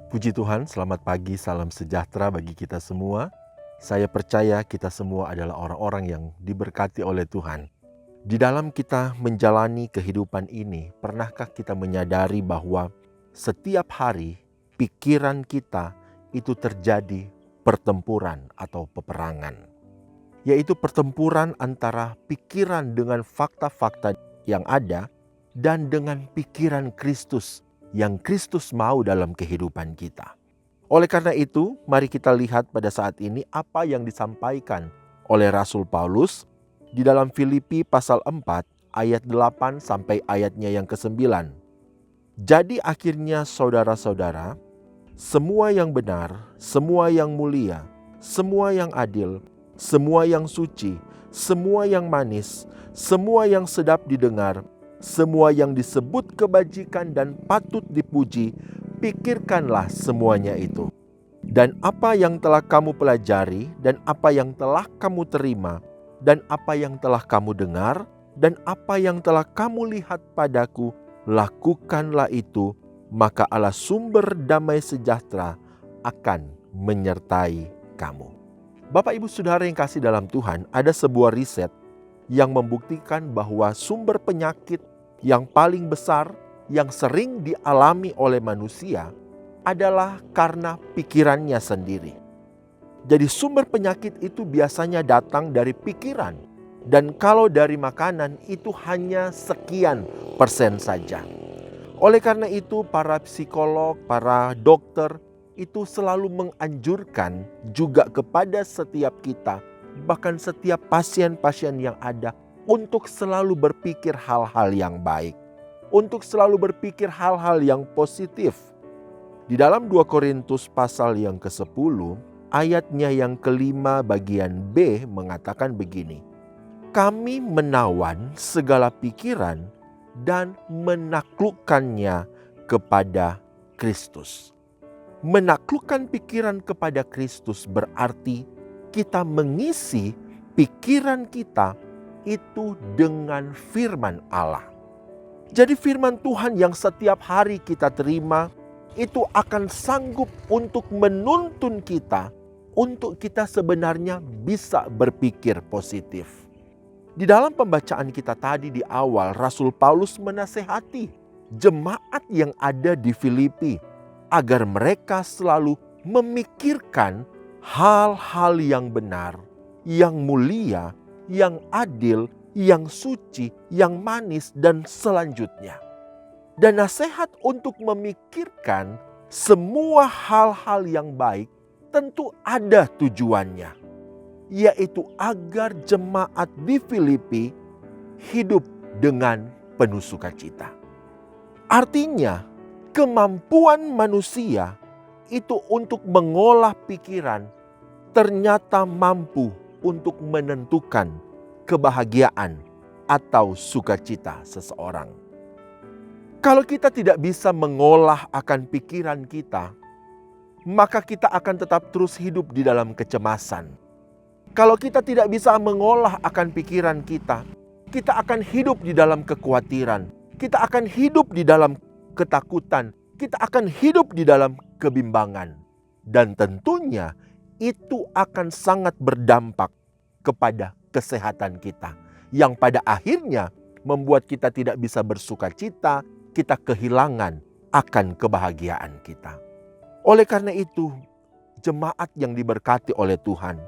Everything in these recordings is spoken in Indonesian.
Puji Tuhan, selamat pagi, salam sejahtera bagi kita semua. Saya percaya kita semua adalah orang-orang yang diberkati oleh Tuhan. Di dalam kita menjalani kehidupan ini, pernahkah kita menyadari bahwa setiap hari pikiran kita itu terjadi pertempuran atau peperangan? Yaitu pertempuran antara pikiran dengan fakta-fakta yang ada dan dengan pikiran Kristus yang Kristus mau dalam kehidupan kita. Oleh karena itu, mari kita lihat pada saat ini apa yang disampaikan oleh Rasul Paulus di dalam Filipi pasal 4 ayat 8 sampai ayatnya yang ke-9. Jadi akhirnya saudara-saudara, semua yang benar, semua yang mulia, semua yang adil, semua yang suci, semua yang manis, semua yang sedap didengar, semua yang disebut kebajikan dan patut dipuji, pikirkanlah semuanya itu. Dan apa yang telah kamu pelajari, dan apa yang telah kamu terima, dan apa yang telah kamu dengar, dan apa yang telah kamu lihat padaku, lakukanlah itu, maka Allah sumber damai sejahtera akan menyertai kamu. Bapak Ibu Saudara yang kasih dalam Tuhan, ada sebuah riset yang membuktikan bahwa sumber penyakit yang paling besar yang sering dialami oleh manusia adalah karena pikirannya sendiri. Jadi sumber penyakit itu biasanya datang dari pikiran. Dan kalau dari makanan itu hanya sekian persen saja. Oleh karena itu para psikolog, para dokter itu selalu menganjurkan juga kepada setiap kita, bahkan setiap pasien-pasien yang ada, untuk selalu berpikir hal-hal yang baik, untuk selalu berpikir hal-hal yang positif. Di dalam 2 Korintus pasal yang ke-10, ayatnya yang ke-5 bagian B mengatakan begini, kami menawan segala pikiran dan menaklukkannya kepada Kristus. Menaklukkan pikiran kepada Kristus berarti kita mengisi pikiran kita itu dengan firman Allah. Jadi firman Tuhan yang setiap hari kita terima itu akan sanggup untuk menuntun kita untuk kita sebenarnya bisa berpikir positif. Di dalam pembacaan kita tadi di awal, Rasul Paulus menasehati jemaat yang ada di Filipi agar mereka selalu memikirkan hal-hal yang benar, yang mulia, yang adil, yang suci, yang manis, dan selanjutnya. Dan nasihat untuk memikirkan semua hal-hal yang baik tentu ada tujuannya, yaitu agar jemaat di Filipi hidup dengan penuh sukacita. Artinya, kemampuan manusia itu untuk mengolah pikiran ternyata mampu untuk menentukan kebahagiaan atau sukacita seseorang. Kalau kita tidak bisa mengolah akan pikiran kita, maka kita akan tetap terus hidup di dalam kecemasan. Kalau kita tidak bisa mengolah akan pikiran kita, kita akan hidup di dalam kekhawatiran, kita akan hidup di dalam ketakutan, kita akan hidup di dalam kebimbangan. Dan tentunya itu akan sangat berdampak kepada kesehatan kita, yang pada akhirnya membuat kita tidak bisa bersukacita, kita kehilangan akan kebahagiaan kita. Oleh karena itu, jemaat yang diberkati oleh Tuhan,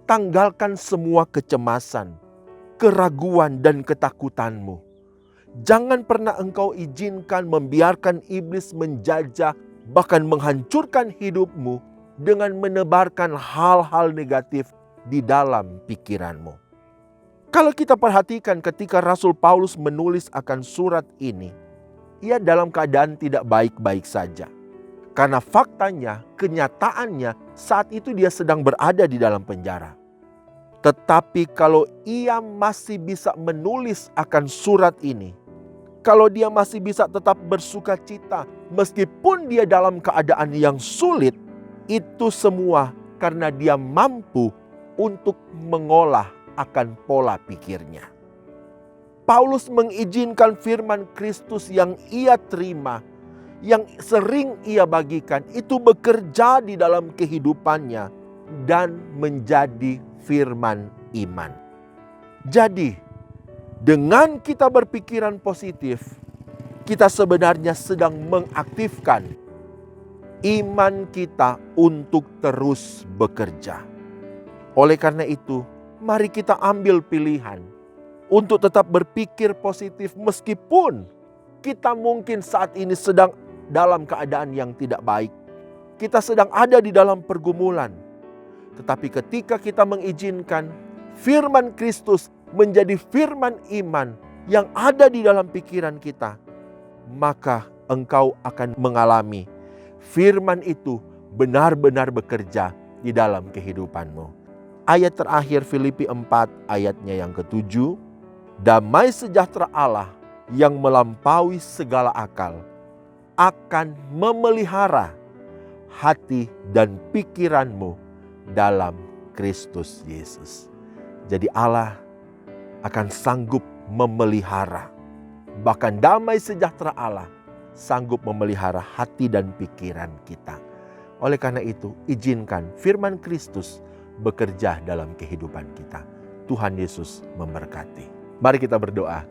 tanggalkan semua kecemasan, keraguan dan ketakutanmu. Jangan pernah engkau izinkan membiarkan iblis menjajah, bahkan menghancurkan hidupmu dengan menebarkan hal-hal negatif di dalam pikiranmu. Kalau kita perhatikan ketika Rasul Paulus menulis akan surat ini, ia dalam keadaan tidak baik-baik saja. Karena faktanya, kenyataannya saat itu dia sedang berada di dalam penjara. Tetapi kalau ia masih bisa menulis akan surat ini, kalau dia masih bisa tetap bersuka cita meskipun dia dalam keadaan yang sulit, itu semua karena dia mampu untuk mengolah akan pola pikirnya. Paulus mengizinkan firman Kristus yang ia terima, yang sering ia bagikan itu bekerja di dalam kehidupannya dan menjadi firman iman. Jadi, dengan kita berpikiran positif, kita sebenarnya sedang mengaktifkan iman kita untuk terus bekerja. Oleh karena itu, mari kita ambil pilihan untuk tetap berpikir positif meskipun kita mungkin saat ini sedang dalam keadaan yang tidak baik. Kita sedang ada di dalam pergumulan. Tetapi ketika kita mengizinkan firman Kristus menjadi firman iman yang ada di dalam pikiran kita, maka engkau akan mengalami firman itu benar-benar bekerja di dalam kehidupanmu. Ayat terakhir Filipi 4 ayatnya yang ke-7. Damai sejahtera Allah yang melampaui segala akal akan memelihara hati dan pikiranmu dalam Kristus Yesus. Jadi Allah akan sanggup memelihara. Bahkan damai sejahtera Allah sanggup memelihara hati dan pikiran kita. Oleh karena itu, izinkan firman Kristus bekerja dalam kehidupan kita. Tuhan Yesus memberkati. Mari kita berdoa.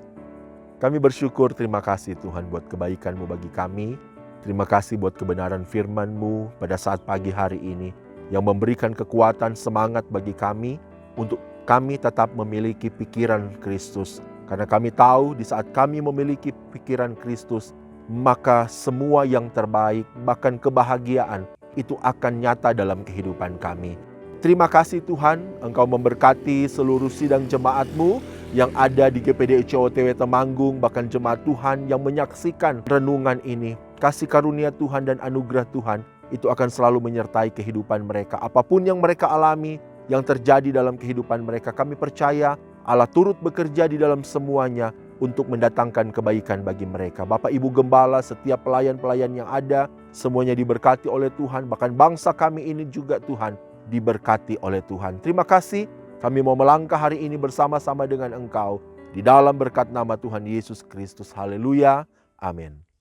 Kami bersyukur, terima kasih Tuhan buat kebaikan-Mu bagi kami. Terima kasih buat kebenaran firman-Mu pada saat pagi hari ini yang memberikan kekuatan semangat bagi kami untuk kami tetap memiliki pikiran Kristus. Karena kami tahu di saat kami memiliki pikiran Kristus, maka semua yang terbaik, bahkan kebahagiaan, itu akan nyata dalam kehidupan kami. Terima kasih Tuhan, Engkau memberkati seluruh sidang jemaat-Mu yang ada di GPD COTW Temanggung, bahkan jemaat Tuhan yang menyaksikan renungan ini. Kasih karunia Tuhan dan anugerah Tuhan itu akan selalu menyertai kehidupan mereka. Apapun yang mereka alami, yang terjadi dalam kehidupan mereka, kami percaya Allah turut bekerja di dalam semuanya untuk mendatangkan kebaikan bagi mereka. Bapak Ibu Gembala, setiap pelayan-pelayan yang ada, semuanya diberkati oleh Tuhan. Bahkan bangsa kami ini juga Tuhan diberkati oleh Tuhan. Terima kasih, kami mau melangkah hari ini bersama-sama dengan Engkau di dalam berkat nama Tuhan Yesus Kristus. Haleluya, amin.